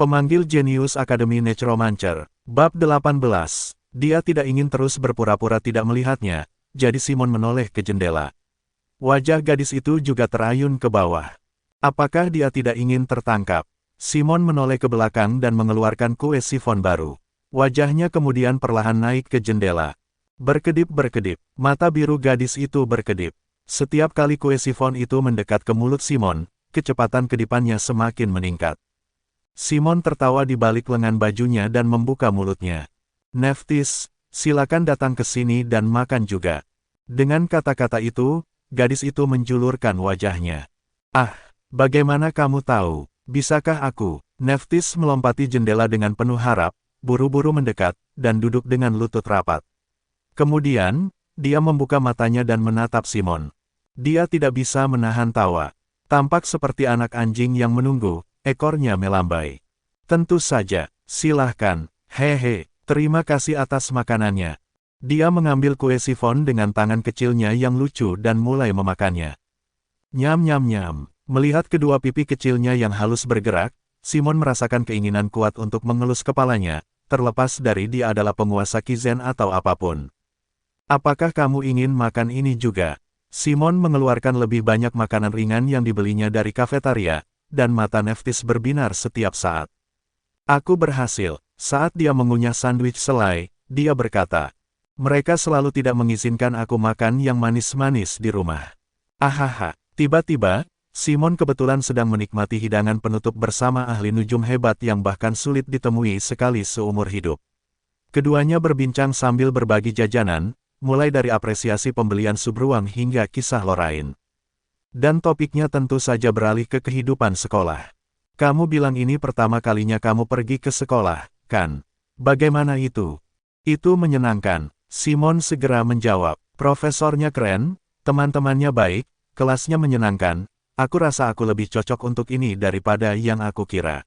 Pemanggil jenius Akademi Necromancer. Bab 18. Dia tidak ingin terus berpura-pura tidak melihatnya, jadi Simon menoleh ke jendela. Wajah gadis itu juga terayun ke bawah. Apakah dia tidak ingin tertangkap? Simon menoleh ke belakang dan mengeluarkan kue sifon baru. Wajahnya kemudian perlahan naik ke jendela. Berkedip-berkedip, mata biru gadis itu berkedip. Setiap kali kue sifon itu mendekat ke mulut Simon, kecepatan kedipannya semakin meningkat. Simon tertawa di balik lengan bajunya dan membuka mulutnya. Nephthys, silakan datang ke sini dan makan juga. Dengan kata-kata itu, gadis itu menjulurkan wajahnya. Ah, bagaimana kamu tahu? Bisakah aku? Nephthys melompati jendela dengan penuh harap, buru-buru mendekat, dan duduk dengan lutut rapat. Kemudian, dia membuka matanya dan menatap Simon. Dia tidak bisa menahan tawa. Tampak seperti anak anjing yang menunggu, ekornya melambai. Tentu saja, silahkan, hehe, terima kasih atas makanannya. Dia mengambil kue sifon dengan tangan kecilnya yang lucu dan mulai memakannya. Nyam-nyam-nyam, melihat kedua pipi kecilnya yang halus bergerak, Simon merasakan keinginan kuat untuk mengelus kepalanya, terlepas dari dia adalah penguasa Kizen atau apapun. Apakah kamu ingin makan ini juga? Simon mengeluarkan lebih banyak makanan ringan yang dibelinya dari kafetaria, dan mata Nephthys berbinar setiap saat. Aku berhasil. Saat dia mengunyah sandwich selai, dia berkata, mereka selalu tidak mengizinkan aku makan yang manis-manis di rumah. Ahaha, tiba-tiba, Simon kebetulan sedang menikmati hidangan penutup bersama ahli nujum hebat yang bahkan sulit ditemui sekali seumur hidup. Keduanya berbincang sambil berbagi jajanan, mulai dari apresiasi pembelian subruang hingga kisah Lorraine. Dan topiknya tentu saja beralih ke kehidupan sekolah. Kamu bilang ini pertama kalinya kamu pergi ke sekolah, kan? Bagaimana itu? Itu menyenangkan. Simon segera menjawab. Profesornya keren, teman-temannya baik, kelasnya menyenangkan. Aku rasa aku lebih cocok untuk ini daripada yang aku kira.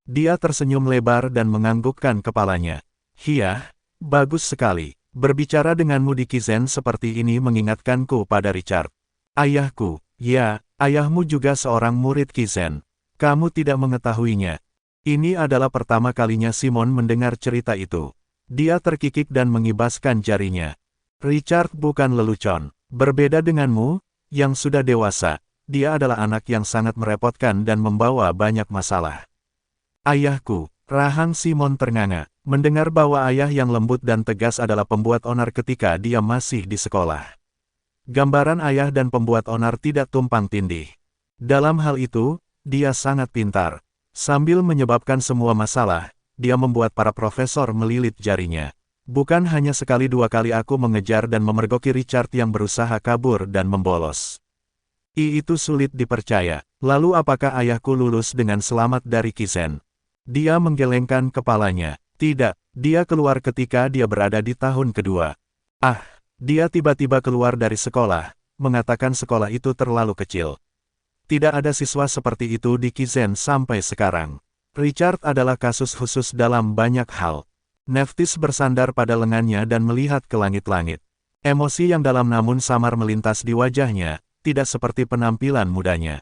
Dia tersenyum lebar dan menganggukkan kepalanya. Hiyah, bagus sekali. Berbicara denganmu di Kizen seperti ini mengingatkanku pada Richard. Ayahku. Ya, ayahmu juga seorang murid Kizen. Kamu tidak mengetahuinya. Ini adalah pertama kalinya Simon mendengar cerita itu. Dia terkikik dan mengibaskan jarinya. Richard bukan lelucon. Berbeda denganmu, yang sudah dewasa, dia adalah anak yang sangat merepotkan dan membawa banyak masalah. Ayahku, rahang Simon ternganga, mendengar bahwa ayah yang lembut dan tegas adalah pembuat onar ketika dia masih di sekolah. Gambaran ayah dan pembuat onar tidak tumpang tindih. Dalam hal itu, dia sangat pintar. Sambil menyebabkan semua masalah, dia membuat para profesor melilit jarinya. Bukan hanya sekali dua kali aku mengejar dan memergoki Richard yang berusaha kabur dan membolos. Itu sulit dipercaya. Lalu apakah ayahku lulus dengan selamat dari Kizen? Dia menggelengkan kepalanya. Tidak, dia keluar ketika dia berada di tahun kedua. Ah! Dia tiba-tiba keluar dari sekolah, mengatakan sekolah itu terlalu kecil. Tidak ada siswa seperti itu di Kizen sampai sekarang. Richard adalah kasus khusus dalam banyak hal. Nephthys bersandar pada lengannya dan melihat ke langit-langit. Emosi yang dalam namun samar melintas di wajahnya, tidak seperti penampilan mudanya.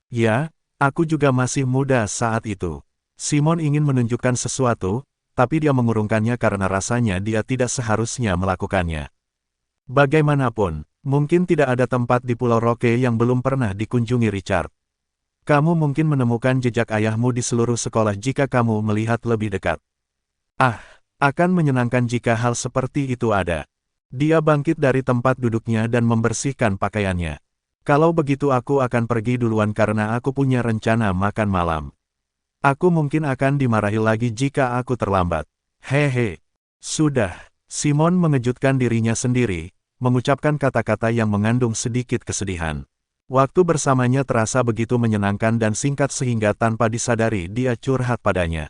Ya, aku juga masih muda saat itu. Simon ingin menunjukkan sesuatu, tapi dia mengurungkannya karena rasanya dia tidak seharusnya melakukannya. Bagaimanapun, mungkin tidak ada tempat di Pulau Roke yang belum pernah dikunjungi Richard. Kamu mungkin menemukan jejak ayahmu di seluruh sekolah jika kamu melihat lebih dekat. Ah, akan menyenangkan jika hal seperti itu ada. Dia bangkit dari tempat duduknya dan membersihkan pakaiannya. Kalau begitu aku akan pergi duluan karena aku punya rencana makan malam. Aku mungkin akan dimarahi lagi jika aku terlambat. Hehe. Sudah. Simon mengejutkan dirinya sendiri, mengucapkan kata-kata yang mengandung sedikit kesedihan. Waktu bersamanya terasa begitu menyenangkan dan singkat sehingga tanpa disadari dia curhat padanya.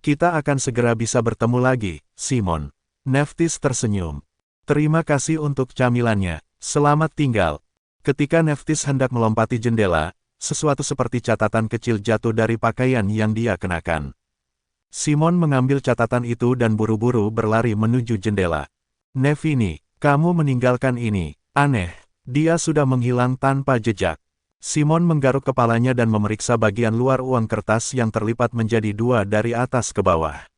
Kita akan segera bisa bertemu lagi, Simon. Nephthys tersenyum. Terima kasih untuk camilannya. Selamat tinggal. Ketika Nephthys hendak melompati jendela, sesuatu seperti catatan kecil jatuh dari pakaian yang dia kenakan. Simon mengambil catatan itu dan buru-buru berlari menuju jendela. Nephthys, kamu meninggalkan ini. Aneh, dia sudah menghilang tanpa jejak. Simon menggaruk kepalanya dan memeriksa bagian luar uang kertas yang terlipat menjadi dua dari atas ke bawah.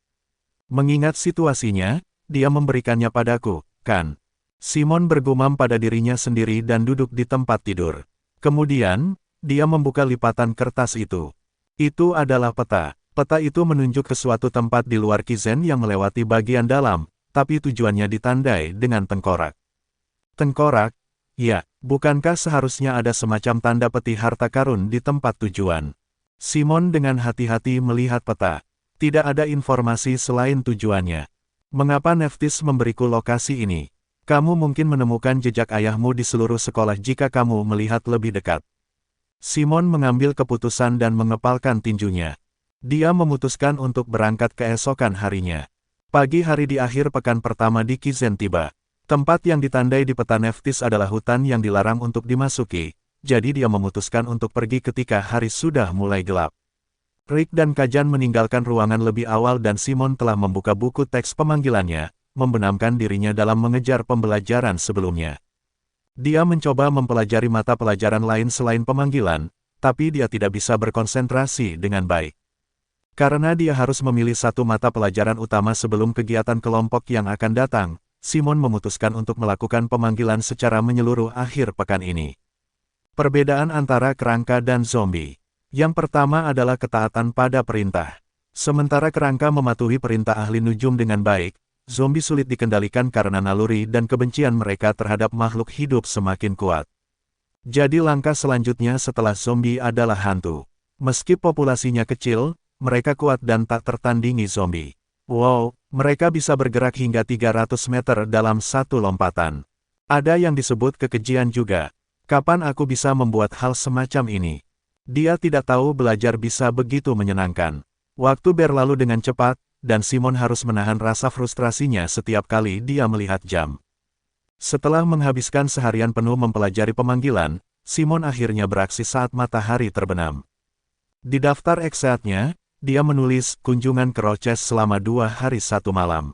Mengingat situasinya, dia memberikannya padaku, kan? Simon bergumam pada dirinya sendiri dan duduk di tempat tidur. Kemudian, dia membuka lipatan kertas itu. Itu adalah peta. Peta itu menunjuk ke suatu tempat di luar Kizen yang melewati bagian dalam, tapi tujuannya ditandai dengan tengkorak. Tengkorak? Ya, bukankah seharusnya ada semacam tanda peti harta karun di tempat tujuan? Simon dengan hati-hati melihat peta. Tidak ada informasi selain tujuannya. Mengapa Nephthys memberiku lokasi ini? Kamu mungkin menemukan jejak ayahmu di seluruh sekolah jika kamu melihat lebih dekat. Simon mengambil keputusan dan mengepalkan tinjunya. Dia memutuskan untuk berangkat keesokan harinya. Pagi hari di akhir pekan pertama di Kizen tiba. Tempat yang ditandai di peta Nephthys adalah hutan yang dilarang untuk dimasuki, jadi dia memutuskan untuk pergi ketika hari sudah mulai gelap. Rick dan Kajan meninggalkan ruangan lebih awal dan Simon telah membuka buku teks pemanggilannya, membenamkan dirinya dalam mengejar pembelajaran sebelumnya. Dia mencoba mempelajari mata pelajaran lain selain pemanggilan, tapi dia tidak bisa berkonsentrasi dengan baik. Karena dia harus memilih satu mata pelajaran utama sebelum kegiatan kelompok yang akan datang, Simon memutuskan untuk melakukan pemanggilan secara menyeluruh akhir pekan ini. Perbedaan antara kerangka dan zombie. Yang pertama adalah ketaatan pada perintah. Sementara kerangka mematuhi perintah ahli nujum dengan baik, zombie sulit dikendalikan karena naluri dan kebencian mereka terhadap makhluk hidup semakin kuat. Jadi langkah selanjutnya setelah zombie adalah hantu. Meski populasinya kecil, mereka kuat dan tak tertandingi zombie. Wow, mereka bisa bergerak hingga 300 meter dalam satu lompatan. Ada yang disebut kekejian juga. Kapan aku bisa membuat hal semacam ini? Dia tidak tahu belajar bisa begitu menyenangkan. Waktu berlalu dengan cepat, dan Simon harus menahan rasa frustrasinya setiap kali dia melihat jam. Setelah menghabiskan seharian penuh mempelajari pemanggilan, Simon akhirnya beraksi saat matahari terbenam. Di daftar Exeatnya, dia menulis kunjungan ke Roches selama 2 hari 1 malam.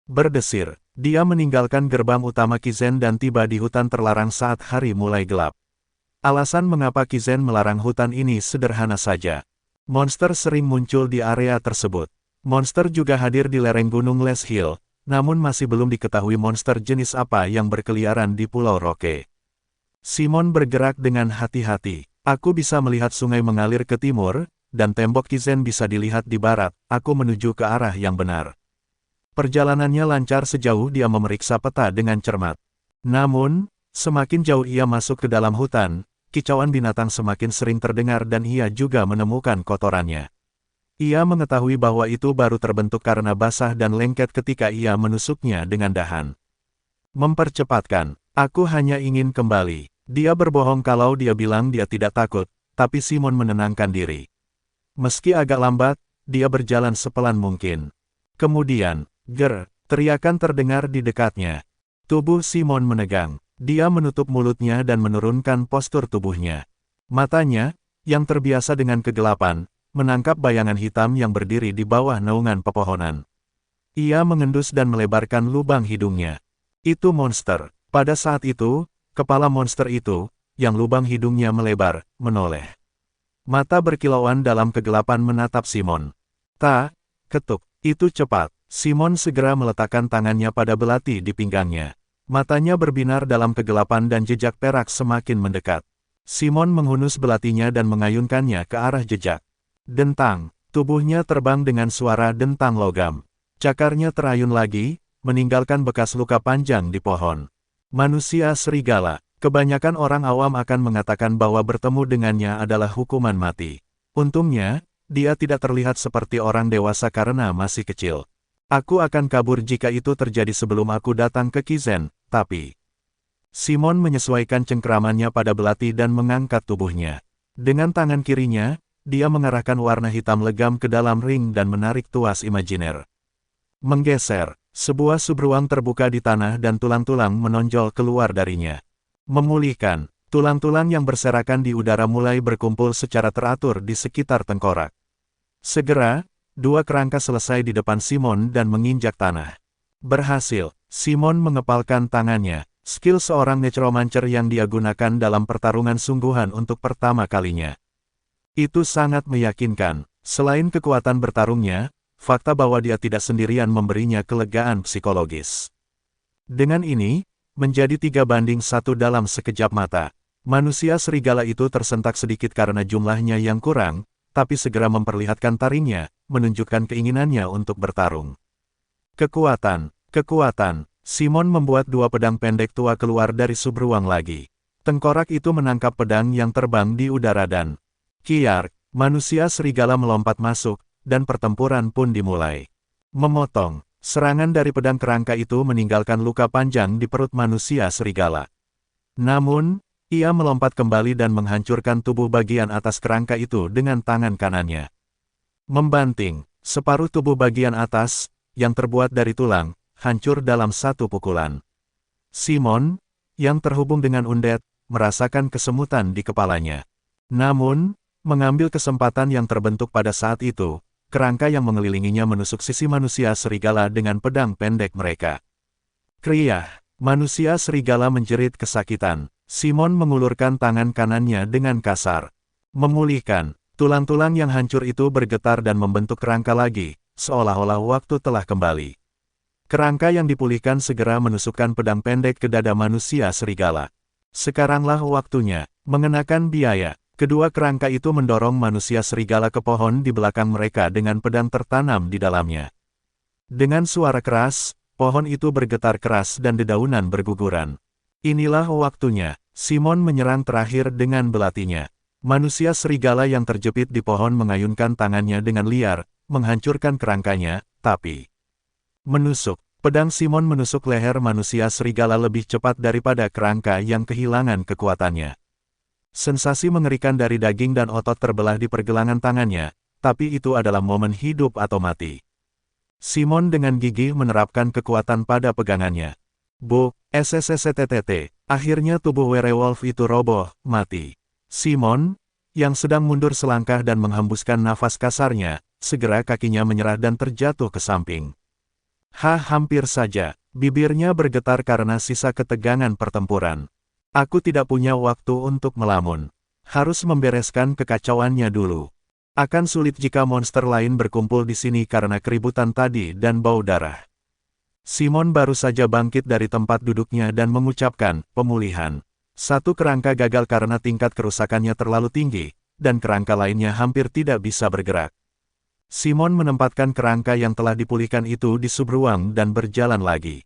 Berdesir, dia meninggalkan gerbang utama Kizen dan tiba di hutan terlarang saat hari mulai gelap. Alasan mengapa Kizen melarang hutan ini sederhana saja. Monster sering muncul di area tersebut. Monster juga hadir di lereng gunung Les Hill, namun masih belum diketahui monster jenis apa yang berkeliaran di Pulau Roque. Simon bergerak dengan hati-hati. Aku bisa melihat sungai mengalir ke timur, dan tembok Kizen bisa dilihat di barat. Aku menuju ke arah yang benar. Perjalanannya lancar sejauh dia memeriksa peta dengan cermat. Namun, semakin jauh ia masuk ke dalam hutan, kicauan binatang semakin sering terdengar dan ia juga menemukan kotorannya. Ia mengetahui bahwa itu baru terbentuk karena basah dan lengket ketika ia menusuknya dengan dahan. Mempercepatkan, aku hanya ingin kembali. Dia berbohong kalau dia bilang dia tidak takut, tapi Simon menenangkan diri. Meski agak lambat, dia berjalan sepelan mungkin. Kemudian, teriakan terdengar di dekatnya. Tubuh Simon menegang. Dia menutup mulutnya dan menurunkan postur tubuhnya. Matanya, yang terbiasa dengan kegelapan, menangkap bayangan hitam yang berdiri di bawah naungan pepohonan. Ia mengendus dan melebarkan lubang hidungnya. Itu monster. Pada saat itu, kepala monster itu, yang lubang hidungnya melebar, menoleh. Mata berkilauan dalam kegelapan menatap Simon. Ketuk, itu cepat. Simon segera meletakkan tangannya pada belati di pinggangnya. Matanya berbinar dalam kegelapan dan jejak perak semakin mendekat. Simon menghunus belatinya dan mengayunkannya ke arah jejak. Dentang, tubuhnya terbang dengan suara dentang logam. Cakarnya terayun lagi, meninggalkan bekas luka panjang di pohon. Manusia serigala. Kebanyakan orang awam akan mengatakan bahwa bertemu dengannya adalah hukuman mati. Untungnya, dia tidak terlihat seperti orang dewasa karena masih kecil. Aku akan kabur jika itu terjadi sebelum aku datang ke Kizen, tapi... Simon menyesuaikan cengkeramannya pada belati dan mengangkat tubuhnya. Dengan tangan kirinya, dia mengarahkan warna hitam legam ke dalam ring dan menarik tuas imajiner. Menggeser, sebuah subruang terbuka di tanah dan tulang-tulang menonjol keluar darinya. Memulihkan, tulang-tulang yang berserakan di udara mulai berkumpul secara teratur di sekitar tengkorak. Segera, 2 kerangka selesai di depan Simon dan menginjak tanah. Berhasil, Simon mengepalkan tangannya. Skill seorang Necromancer yang dia gunakan dalam pertarungan sungguhan untuk pertama kalinya. Itu sangat meyakinkan. Selain kekuatan bertarungnya, fakta bahwa dia tidak sendirian memberinya kelegaan psikologis. Dengan ini, menjadi 3-1 dalam sekejap mata. Manusia serigala itu tersentak sedikit karena jumlahnya yang kurang, tapi segera memperlihatkan taringnya, menunjukkan keinginannya untuk bertarung. Kekuatan. Simon membuat 2 pedang pendek tua keluar dari subruang lagi. Tengkorak itu menangkap pedang yang terbang di udara dan kiar. Manusia serigala melompat masuk, dan pertempuran pun dimulai. Memotong. Serangan dari pedang kerangka itu meninggalkan luka panjang di perut manusia serigala. Namun, ia melompat kembali dan menghancurkan tubuh bagian atas kerangka itu dengan tangan kanannya. Membanting. Separuh tubuh bagian atas, yang terbuat dari tulang, hancur dalam satu pukulan. Simon, yang terhubung dengan undead, merasakan kesemutan di kepalanya. Namun, mengambil kesempatan yang terbentuk pada saat itu, kerangka yang mengelilinginya menusuk sisi manusia serigala dengan pedang pendek mereka. Kriah, manusia serigala menjerit kesakitan. Simon mengulurkan tangan kanannya dengan kasar. Memulihkan, tulang-tulang yang hancur itu bergetar dan membentuk kerangka lagi, seolah-olah waktu telah kembali. Kerangka yang dipulihkan segera menusukkan pedang pendek ke dada manusia serigala. Sekaranglah waktunya, mengenakan biaya. Kedua kerangka itu mendorong manusia serigala ke pohon di belakang mereka dengan pedang tertanam di dalamnya. Dengan suara keras, pohon itu bergetar keras dan dedaunan berguguran. Inilah waktunya, Simon menyerang terakhir dengan belatinya. Manusia serigala yang terjepit di pohon mengayunkan tangannya dengan liar, menghancurkan kerangkanya, tapi menusuk. Pedang Simon menusuk leher manusia serigala lebih cepat daripada kerangka yang kehilangan kekuatannya. Sensasi mengerikan dari daging dan otot terbelah di pergelangan tangannya, tapi itu adalah momen hidup atau mati. Simon dengan gigih menerapkan kekuatan pada pegangannya. SSSTTT. Akhirnya tubuh werewolf itu roboh, mati. Simon, yang sedang mundur selangkah dan menghembuskan nafas kasarnya, segera kakinya menyerah dan terjatuh ke samping. Hampir saja. Bibirnya bergetar karena sisa ketegangan pertempuran. Aku tidak punya waktu untuk melamun. Harus membereskan kekacauannya dulu. Akan sulit jika monster lain berkumpul di sini karena keributan tadi dan bau darah. Simon baru saja bangkit dari tempat duduknya dan mengucapkan, pemulihan. Satu kerangka gagal karena tingkat kerusakannya terlalu tinggi, dan kerangka lainnya hampir tidak bisa bergerak. Simon menempatkan kerangka yang telah dipulihkan itu di subruang dan berjalan lagi.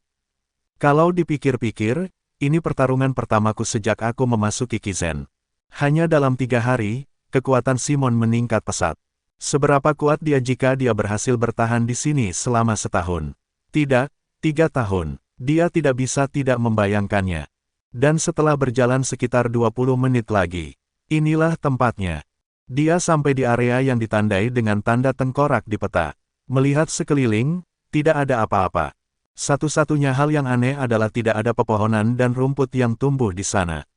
Kalau dipikir-pikir, ini pertarungan pertamaku sejak aku memasuki Kizen. Hanya dalam 3 hari, kekuatan Simon meningkat pesat. Seberapa kuat dia jika dia berhasil bertahan di sini selama setahun? Tidak, 3 tahun. Dia tidak bisa tidak membayangkannya. Dan setelah berjalan sekitar 20 menit lagi, inilah tempatnya. Dia sampai di area yang ditandai dengan tanda tengkorak di peta. Melihat sekeliling, tidak ada apa-apa. Satu-satunya hal yang aneh adalah tidak ada pepohonan dan rumput yang tumbuh di sana.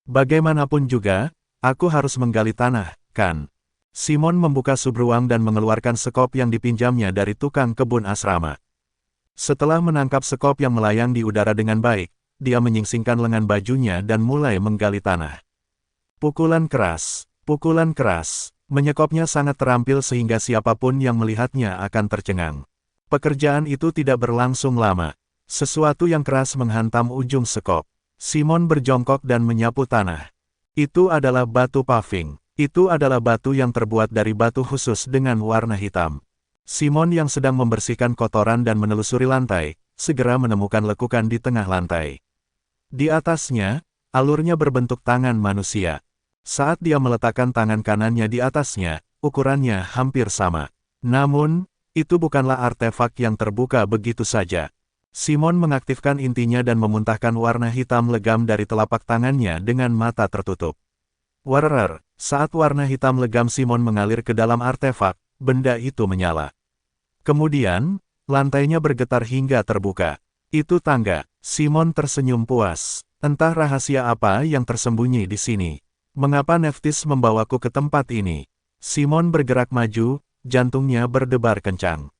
Bagaimanapun juga, aku harus menggali tanah, kan? Simon membuka subruang dan mengeluarkan sekop yang dipinjamnya dari tukang kebun asrama. Setelah menangkap sekop yang melayang di udara dengan baik, dia menyingsingkan lengan bajunya dan mulai menggali tanah. Pukulan keras, menyekopnya sangat terampil sehingga siapapun yang melihatnya akan tercengang. Pekerjaan itu tidak berlangsung lama. Sesuatu yang keras menghantam ujung sekop. Simon berjongkok dan menyapu tanah. Itu adalah batu paving. Itu adalah batu yang terbuat dari batu khusus dengan warna hitam. Simon yang sedang membersihkan kotoran dan menelusuri lantai, segera menemukan lekukan di tengah lantai. Di atasnya, alurnya berbentuk tangan manusia. Saat dia meletakkan tangan kanannya di atasnya, ukurannya hampir sama. Namun, itu bukanlah artefak yang terbuka begitu saja. Simon mengaktifkan intinya dan memuntahkan warna hitam legam dari telapak tangannya dengan mata tertutup. Warer, saat warna hitam legam Simon mengalir ke dalam artefak, benda itu menyala. Kemudian, lantainya bergetar hingga terbuka. Itu tangga. Simon tersenyum puas. Entah rahasia apa yang tersembunyi di sini. Mengapa Nephthys membawaku ke tempat ini? Simon bergerak maju, jantungnya berdebar kencang.